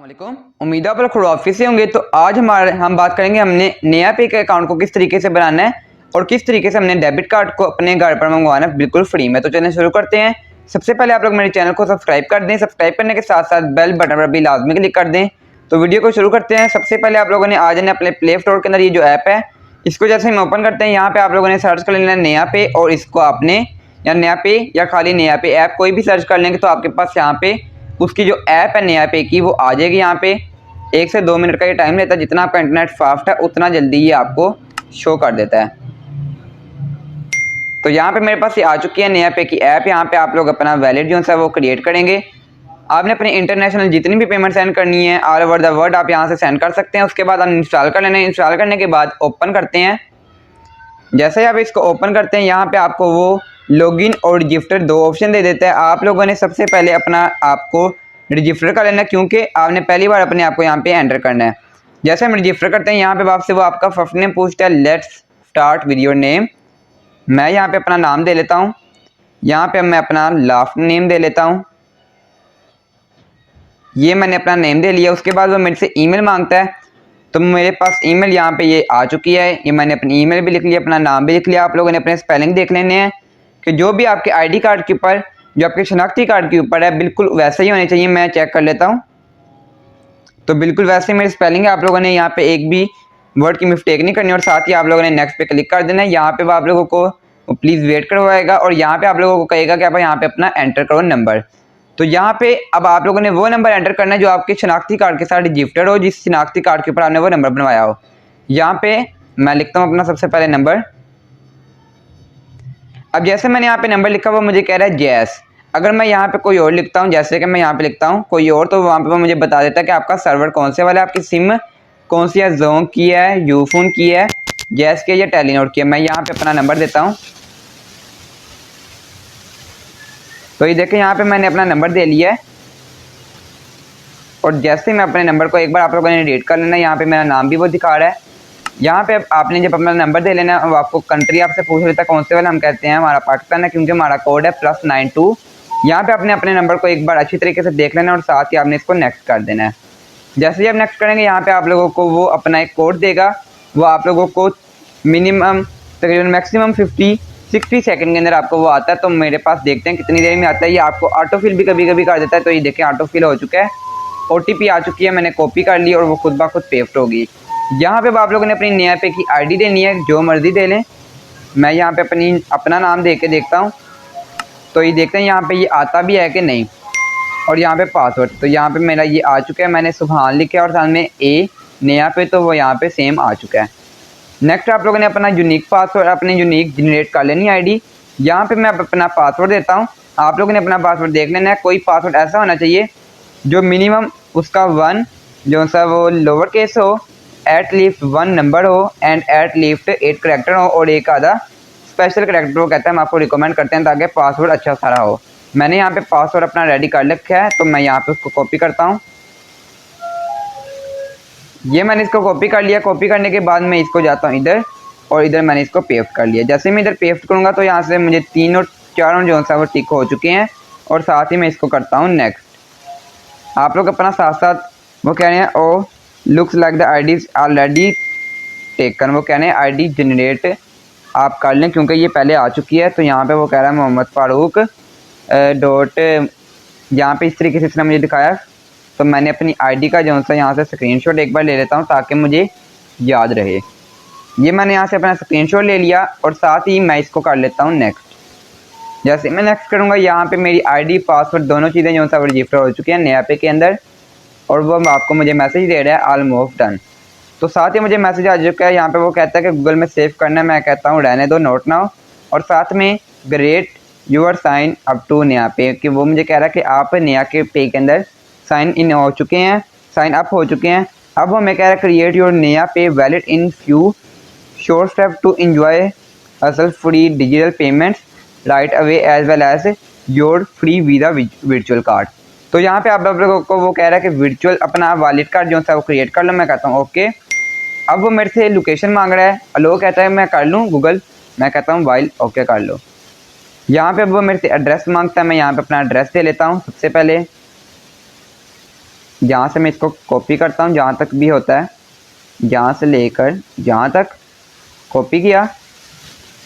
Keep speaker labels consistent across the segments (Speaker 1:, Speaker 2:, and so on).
Speaker 1: वालेकुम। उम्मीद है आप लोग खुराफी से होंगे। तो आज हम बात करेंगे हमने नया पे के अकाउंट को किस तरीके से बनाना है और किस तरीके से हमने डेबिट कार्ड को अपने घर पर मंगवाना है बिल्कुल फ्री में। तो चलिए शुरू करते हैं। सबसे पहले आप लोग मेरे चैनल को सब्सक्राइब कर दें। सब्सक्राइब करने के साथ साथ बेल बटन पर भी लाजमी क्लिक कर दें। तो वीडियो को शुरू करते हैं। सबसे पहले आप लोगों ने आ जाना अपने प्ले स्टोर के अंदर ये जो ऐप है इसको जैसे हम ओपन करते हैं यहाँ पे आप लोगों ने सर्च कर लेना है नया पे, और इसको आपने या नया पे या खाली नया पे ऐप कोई भी सर्च कर लेंगे तो आपके पास यहाँ पे उसकी जो ऐप है नया पे की वो आ जाएगी। यहाँ पे 1 से 2 मिनट का ये टाइम लेता है। जितना आपका इंटरनेट फास्ट है उतना जल्दी ये आपको शो कर देता है। तो यहाँ पे मेरे पास ये आ चुकी है नया पे की ऐप। यहाँ पे आप लोग अपना वैलेट जो है वो क्रिएट करेंगे। आपने अपनी इंटरनेशनल जितनी भी पेमेंट सेंड करनी है ऑल ओवर द वर्ल्ड आप यहाँ से सेंड कर सकते हैं। उसके बाद हम इंस्टॉल कर लेना है। इंस्टॉल करने के बाद ओपन करते हैं। जैसे ही आप इसको ओपन करते हैं यहाँ पे आपको वो लॉगिन और रजिस्टर दो ऑप्शन दे देता है। आप लोगों ने सबसे पहले अपना आपको रजिस्टर कर लेना है क्योंकि आपने पहली बार अपने आप को यहाँ पे एंटर करना है। जैसे हम रजिस्टर करते हैं यहाँ पे आपसे वो आपका फर्स्ट नेम पूछता है। Let's start with your name. मैं यहाँ पे अपना नाम दे लेता हूँ। यहाँ पे मैं अपना लास्ट नेम दे लेता हूँ। ये मैंने अपना नेम दे लिया। उसके बाद वो मेरे से ईमेल मांगता है तो मेरे पास ईमेल यहाँ पे ये आ चुकी है। ये मैंने अपनी ईमेल भी लिख लिया, अपना नाम भी लिख लिया। आप लोगों ने अपने स्पेलिंग देख लेने हैं कि जो भी आपके आईडी कार्ड के ऊपर जो आपके शनाख्ती कार्ड के ऊपर है बिल्कुल वैसे ही होने चाहिए। मैं चेक कर लेता हूँ तो बिल्कुल वैसे मेरी स्पेलिंग है। आप लोगों ने यहाँ पे एक भी वर्ड की मिस्टेक नहीं करनी और साथ ही आप लोगों ने नेक्स्ट पे क्लिक कर देना है। यहाँ पे वो आप लोगों को प्लीज़ वेट करवाएगा और यहाँ पे आप लोगों को कहेगा कि आप यहाँ पे अपना एंटर करो नंबर। तो यहाँ पे अब आप लोगों ने वो नंबर एंटर करना है जो आपके शनाख्ती कार्ड के साथ रजिस्टर्ड हो, जिस शनाख्ती कार्ड के ऊपर आपने वो नंबर बनवाया हो। यहाँ पे मैं लिखता हूँ अपना सबसे पहले नंबर। अब जैसे मैंने यहाँ पे नंबर लिखा वो मुझे कह रहा है जैस। अगर मैं यहाँ पे कोई और लिखता हूँ, जैसे कि मैं यहाँ पे लिखता हूँ कोई और, तो वहाँ पे वो मुझे बता देता है कि आपका सर्वर कौन से वाला है, आपकी सिम कौन सी है, जोंग की है, यूफोन की है, जैस की है या टेलीनॉर की है। मैं यहाँ पे अपना नंबर देता हूँ। तो ये देखें यहाँ पे मैंने अपना नंबर दे लिया है और जैसे मैं अपने नंबर को एक बार आप लोगों ने रीड कर लेना। यहाँ पे मेरा नाम भी वो दिखा रहा है। यहाँ पे आपने जब अपना नंबर दे लेना वो आपको कंट्री आपसे पूछ लेता है कौन से वाला। हम कहते हैं हमारा पाकिस्तान है क्योंकि हमारा कोड है +92। यहाँ पे आपने अपने नंबर को एक बार अच्छी तरीके से देख लेना और साथ ही आपने इसको नेक्स्ट कर देना है। जैसे ही आप नेक्स्ट करेंगे यहाँ पे आप लोगों को वो अपना एक कोड देगा। वो आप लोगों को मिनिमम तकरीबन मैक्सिमम 50-60 सेकंड के अंदर आपको वो आता है। तो मेरे पास देखते हैं कितनी देर में आता है। ये आपको ऑटो फिल भी कभी कभी कर देता है। तो ये देखें ऑटो फिल हो चुका है, OTP आ चुकी है, मैंने कॉपी कर ली और वो खुद ब खुद पेस्ट होगी। यहाँ पे आप लोगों ने अपनी नया पे की ID देनी है, जो मर्जी दे लें। मैं यहाँ पे अपना नाम दे के देखता हूँ तो ये देखते हैं यहाँ पे ये आता भी है कि नहीं। और यहाँ पे पासवर्ड, तो यहाँ पे मेरा ये आ चुका है। मैंने सुभान लिखा है और साथ में A नया पे, तो वो यहाँ पे सेम आ चुका है। नेक्स्ट आप लोगों ने अपना यूनिक पासवर्ड अपनी यूनिक जनरेट कर लेनी ID। यहाँ पे मैं अपना पासवर्ड देता हूँ। आप लोगों ने अपना पासवर्ड देख लेना है। कोई पासवर्ड ऐसा होना चाहिए जो मिनिमम उसका 1 जो सा वो लोअर केस हो, एटलीस्ट 1 नंबर हो एंड एटलीस्ट 8 करेक्टर हो और एक आधा स्पेशल करेक्टर हो। कहते हैं हम आपको रिकमेंड करते हैं ताकि पासवर्ड अच्छा सारा हो। मैंने यहाँ पे पासवर्ड अपना रेडी कर रखा है तो मैं यहाँ पे उसको कॉपी करता हूँ। ये मैंने इसको कॉपी कर लिया। कॉपी करने के बाद मैं इसको जाता हूँ इधर और इधर मैंने इसको पेस्ट कर लिया। जैसे मैं इधर पेस्ट करूँगा तो यहाँ से मुझे 3 और 4 जो सा वो टिक हो चुके हैं और साथ ही मैं इसको करता हूँ नेक्स्ट। आप लोग अपना साथ साथ वो कह रहे हैं oh looks like the ID already taken. वो कह रहे हैं ID जनरेट आप कर लें क्योंकि ये पहले आ चुकी है। तो यहाँ पे वो कह रहा है मोहम्मद फारूक डॉट, यहाँ पे इस तरीके से इसने मुझे दिखाया। तो मैंने अपनी ID का जो सा यहाँ से स्क्रीनशॉट एक बार ले लेता हूँ ताकि मुझे याद रहे। ये मैंने यहाँ से अपना स्क्रीनशॉट ले लिया और साथ ही मैं इसको कर लेता हूँ नेक्स्ट। जैसे मैं नेक्स्ट करूँगा यहाँ पे मेरी ID पासवर्ड दोनों चीज़ें जो सा वो रजिस्टर हो चुकी हैं नया पे के अंदर और वो आपको मुझे मैसेज दे रहा है ऑलमोस्ट डन। तो साथ ही मुझे मैसेज आ चुका है। यहाँ पे वो कहता है कि गूगल में सेव करना है। मैं कहता हूँ रहने दो, नोट नाउ। और साथ में great your sign up to Naya pay, कि वो मुझे कह रहा है कि आप नया के पे के अंदर साइन इन हो चुके हैं, साइन अप हो चुके हैं। अब वो मैं कह रहा है create your Naya pay wallet in few short step to enjoy असल free digital payments right away as well as your free visa virtual card. तो यहाँ पे आप लोगों को वो कह रहा है कि वर्चुअल अपना वॉलेट कार्ड जो सा वो क्रिएट कर लो। मैं कहता हूँ ओके। अब वो मेरे से लोकेशन मांग रहा है। अलो कहता है मैं कर लूँ गूगल। मैं कहता हूँ वाइल ओके कर लो। यहाँ पे वो मेरे से एड्रेस मांगता है। मैं यहाँ पे अपना एड्रेस दे लेता हूँ सबसे पहले। जहाँ से मैं इसको कॉपी करता हूँ, जहाँ तक भी होता है, जहाँ से लेकर जहाँ तक कॉपी किया,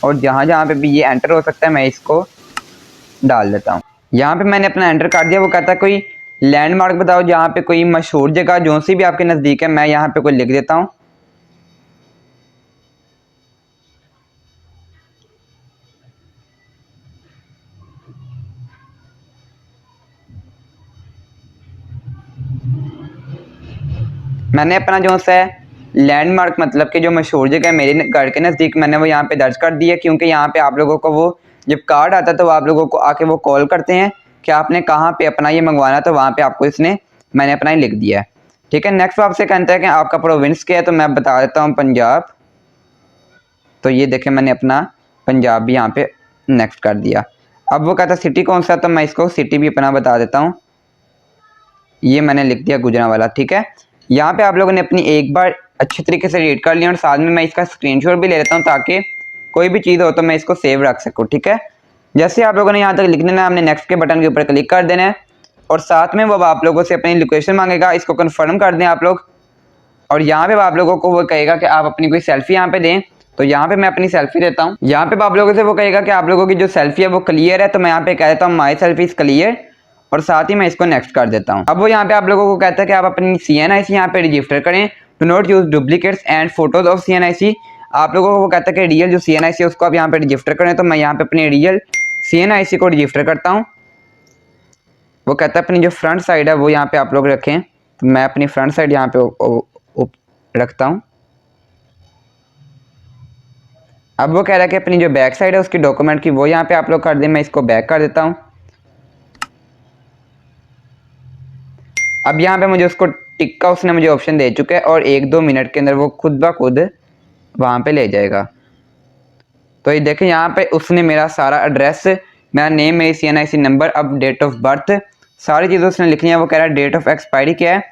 Speaker 1: और जहाँ जहाँ पे भी ये एंटर हो सकता है मैं इसको डाल देता हूँ। यहाँ पे मैंने अपना एंटर कर दिया। वो कहता है कोई लैंडमार्क बताओ, जहाँ पे कोई मशहूर जगह जो सी भी आपके नज़दीक है, मैं यहाँ पे कोई लिख देता हूँ। मैंने अपना जो सा लैंडमार्क मतलब कि जो मशहूर जगह है मेरे घर के नज़दीक, मैंने वो यहाँ पे दर्ज कर दिया, क्योंकि यहाँ पे आप लोगों को वो जब कार्ड आता है तो आप लोगों को आके वो कॉल करते हैं कि आपने कहाँ पे अपना ये मंगवाना, तो वहाँ पे आपको इसने मैंने अपना ही लिख दिया है। ठीक है, नेक्स्ट आपसे कहता है कि आपका प्रोविंस क्या है, तो मैं बता देता हूँ पंजाब। तो ये देखें मैंने अपना पंजाब भी यहाँ पे नेक्स्ट कर दिया। अब वो कहता है सिटी कौन सा, तो मैं इसको सिटी भी अपना बता देता हूँ। ये मैंने लिख दिया गुजरांवाला। ठीक है, यहाँ पे आप लोगों ने अपनी एक बार अच्छे तरीके से रीड कर लिया, और साथ में मैं इसका स्क्रीनशॉट भी ले लेता हूँ ताकि कोई भी चीज़ हो तो मैं इसको सेव रख सकूँ। ठीक है, जैसे आप लोगों ने यहाँ तक लिख देना है, हमने नेक्स्ट के बटन के ऊपर क्लिक कर देना है, और साथ में वो आप लोगों से अपनी लोकेशन मांगेगा, इसको कन्फर्म कर दें आप लोग। और यहाँ पे आप लोगों को वो कहेगा कि आप अपनी कोई सेल्फी यहाँ पे दें, तो यहाँ पे मैं अपनी सेल्फी देता हूँ। यहाँ पे आप लोगों से वो कहेगा कि आप लोगों की जो सेल्फी है वो क्लियर है, तो मैं यहाँ पे कह देता हूँ माई सेल्फी इज क्लियर, और साथ ही मैं इसको नेक्स्ट कर देता हूँ। अब वो यहाँ पे आप लोगों को कहता है कि आप अपनी CNIC यहाँ पे रजिस्टर करें, to not use duplicates and photos of CNIC। आप लोगों को वो कहता है कि रियल जो CNIC है उसको आप यहाँ पे रजिस्टर करें, तो मैं यहाँ पे अपने रियल CNIC को रजिस्टर करता हूँ। वो कहता है अपनी जो फ्रंट साइड है वो यहाँ पे आप लोग रखें, तो मैं अपनी फ्रंट साइड यहाँ पे रखता हूँ। अब वो कह रहा है कि अपनी जो बैक साइड है उसकी डॉक्यूमेंट की वो यहाँ पे आप लोग कर दें, मैं इसको बैक कर देता हूँ। अब यहाँ पे मुझे उसको टिक का उसने मुझे ऑप्शन दे चुका है, और 1-2 मिनट के अंदर वो खुद ब खुद वहाँ पे ले जाएगा। तो ये देखें यहाँ पे उसने मेरा सारा एड्रेस, मेरा नेम, मेरी CNIC नंबर, अब डेट ऑफ बर्थ, सारी चीज़ें उसने लिखनी है। वो कह रहा है डेट ऑफ एक्सपायरी क्या है,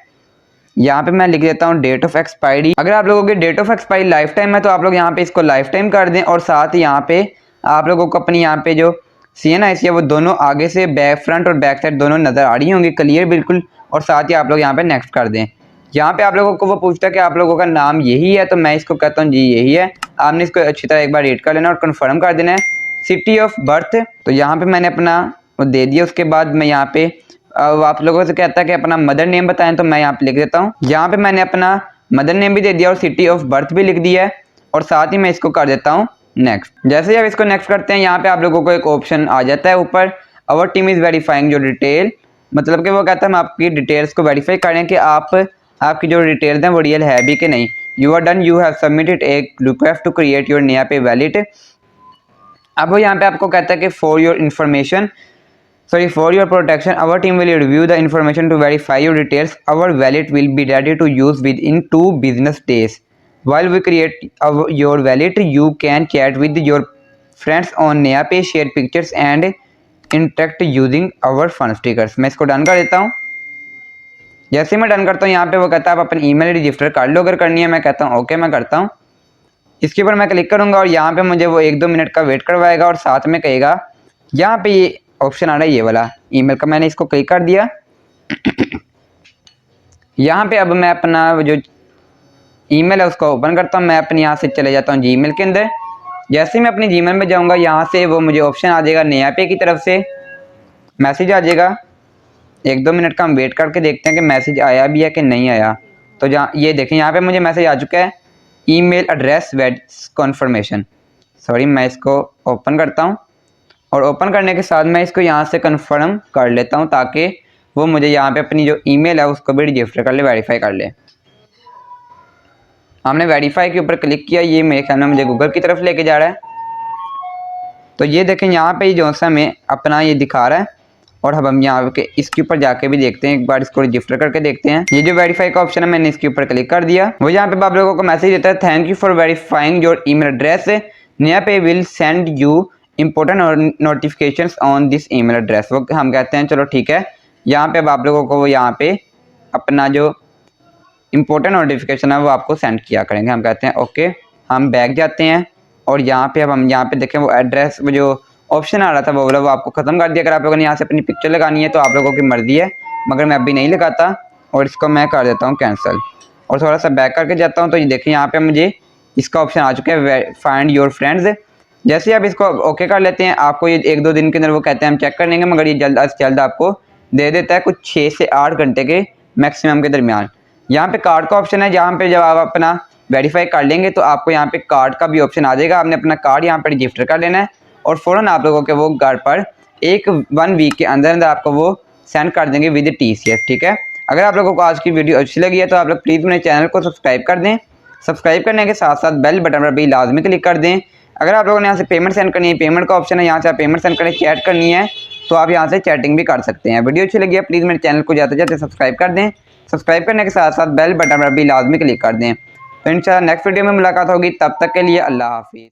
Speaker 1: यहाँ पे मैं लिख देता हूँ डेट ऑफ एक्सपायरी। अगर आप लोगों की date of expiry life time है तो आप लोग यहाँ पे इसको लाइफ टाइम कर दें, और साथ ही यहाँ पे आप लोगों को अपनी यहाँ पे जो CNIC है वो दोनों आगे से बैक, फ्रंट और बैक साइड दोनों नज़र आ रही होंगी क्लियर बिल्कुल, और साथ ही आप लोग यहाँ पे नेक्स्ट कर दें। यहाँ पे आप लोगों को वो पूछता है कि आप लोगों का नाम यही है, तो मैं इसको कहता हूँ जी यही है। आपने इसको अच्छी तरह एक बार रीड कर लेना और कन्फर्म कर देना है। सिटी ऑफ बर्थ, तो यहाँ पे मैंने अपना वो दे दिया। उसके बाद मैं यहाँ पे आप लोगों से कहता है कि अपना मदर नेम बताएं, तो मैं यहाँ पे लिख देता हूँ। यहाँ पे मैंने अपना मदर नेम भी दे दिया और सिटी ऑफ बर्थ भी लिख दिया है, और साथ ही मैं इसको कर देता हूँ नेक्स्ट। जैसे ही आप इसको नेक्स्ट करते हैं, यहाँ पे आप लोगों को एक ऑप्शन आ जाता है ऊपर, our team is verifying your detail, मतलब कि वो कहता है हम आपकी डिटेल्स को वेरीफाई करें कि आपकी जो डिटेल्स हैं वो रियल है भी कि नहीं। You are done, you have submitted a request to create your Naya pay valid. अब वो यहाँ पे आपको कहता है कि for your information, sorry, for your protection, our team will review the information to verify your details. Our wallet will be ready to use within 2 business days. While we create your wallet, you can chat with your friends on NeaPay, share pictures and interact using our fun stickers. मैं इसको done कर देता हूँ। जैसे मैं done करता हूँ, यहाँ पे वो कहता है आप अपनी ईमेल रजिस्टर कर लो अगर करनी है। मैं कहता हूँ ओके, मैं करता हूँ। इसके ऊपर मैं क्लिक करूँगा और यहाँ पे मुझे वो 1-2 मिनट का वेट करवाएगा, और साथ में कहेगा यहाँ पे ये ऑप्शन आ रहा है ये वाला ईमेल का, मैंने इसको क्लिक कर दिया। यहाँ पे अब मैं अपना जो ईमेल है उसको ओपन करता हूँ। मैं अपने यहाँ से चले जाता हूँ जीमेल के अंदर। जैसे ही मैं अपनी जीमेल में जाऊँगा, यहाँ से वो मुझे ऑप्शन आ जाएगा NeaPay की तरफ से मैसेज आ जाएगा। 1-2 मिनट का हम वेट करके देखते हैं कि मैसेज आया भी है कि नहीं आया। तो जहाँ ये देखें यहाँ पे मुझे मैसेज आ चुका है, email address wait confirmation. Sorry, मैं इसको ओपन करता हूँ, और ओपन करने के साथ मैं इसको यहाँ से कंफर्म कर लेता हूँ ताकि वो मुझे यहाँ पे अपनी जो ईमेल है उसको भी रजिस्टर कर ले, वेरीफाई कर ले। हमने वेरीफाई के ऊपर क्लिक किया, ये मेरे ख्याल में मुझे गूगल की तरफ लेके जा रहा है। तो ये देखें यहाँ पे जो सा में अपना ये दिखा रहा है, और अब हम यहाँ के इसके ऊपर जाके भी देखते हैं, एक बार इसको रजिस्टर करके देखते हैं। ये जो वेरीफाई का ऑप्शन है मैंने इसके ऊपर क्लिक कर दिया। वो यहाँ पे आप लोगों को मैसेज देता है, thank you for verifying your email address, NeaPay will send you important notifications on this email address. वो हम कहते हैं चलो ठीक है। यहाँ पे अब आप लोगों को वो यहाँ पे अपना जो इंपॉर्टेंट नोटिफिकेशन है वो आपको सेंड किया करेंगे। हम कहते हैं ओके, हम बैक जाते हैं, और यहाँ पे अब हम यहाँ पे देखें वो एड्रेस, वो जो ऑप्शन आ रहा था वो आपको ख़त्म कर दिया। अगर आप लोगों ने यहाँ से अपनी पिक्चर लगानी है तो आप लोगों की मर्ज़ी है, मगर मैं अभी नहीं लगाता। और इसको मैं कर देता हूँ कैंसिल और थोड़ा सा बैक करके जाता हूँ। तो ये देखिए यहाँ पे मुझे इसका ऑप्शन आ चुका है फाइंड योर फ्रेंड्स। जैसे ही आप इसको ओके कर लेते हैं, आपको ये 1-2 दिन के अंदर वो कहते हैं हम चेक कर लेंगे, मगर ये जल्द अज जल्द आपको दे देता है कुछ 6 से 8 घंटे के मैक्सिमम के दरमियान। यहाँ पे कार्ड का ऑप्शन है, जहाँ पे जब आप अपना वेरीफाई कर लेंगे तो आपको यहाँ पे कार्ड का भी ऑप्शन आ जाएगा। आपने अपना कार्ड यहाँ पर रजिस्टर कर लेना है और फ़ौरन आप लोगों के वो घर पर 1 वीक के अंदर अंदर आपको वो सेंड कर देंगे विद TCS, ठीक है। अगर आप लोगों को आज की वीडियो अच्छी लगी है तो आप लोग प्लीज़ मेरे चैनल को सब्सक्राइब कर दें। सब्सक्राइब करने के साथ साथ बेल बटन पर भी लाजमी क्लिक कर दें। अगर आप लोगों ने यहाँ से पेमेंट सेंड करनी है, पेमेंट का ऑप्शन है, यहाँ से आप पेमेंट सेंड करें, चैट करनी है तो आप यहाँ से चैटिंग भी कर सकते हैं। वीडियो अच्छी लगी है प्लीज़ मेरे चैनल को जाते जाते सब्सक्राइब कर दें। सब्सक्राइब करने के साथ साथ बेल बटन पर भी लाजमी क्लिक कर दें। तो इंशाल्लाह नेक्स्ट वीडियो में मुलाकात होगी, तब तक के लिए अल्लाह हाफिज़।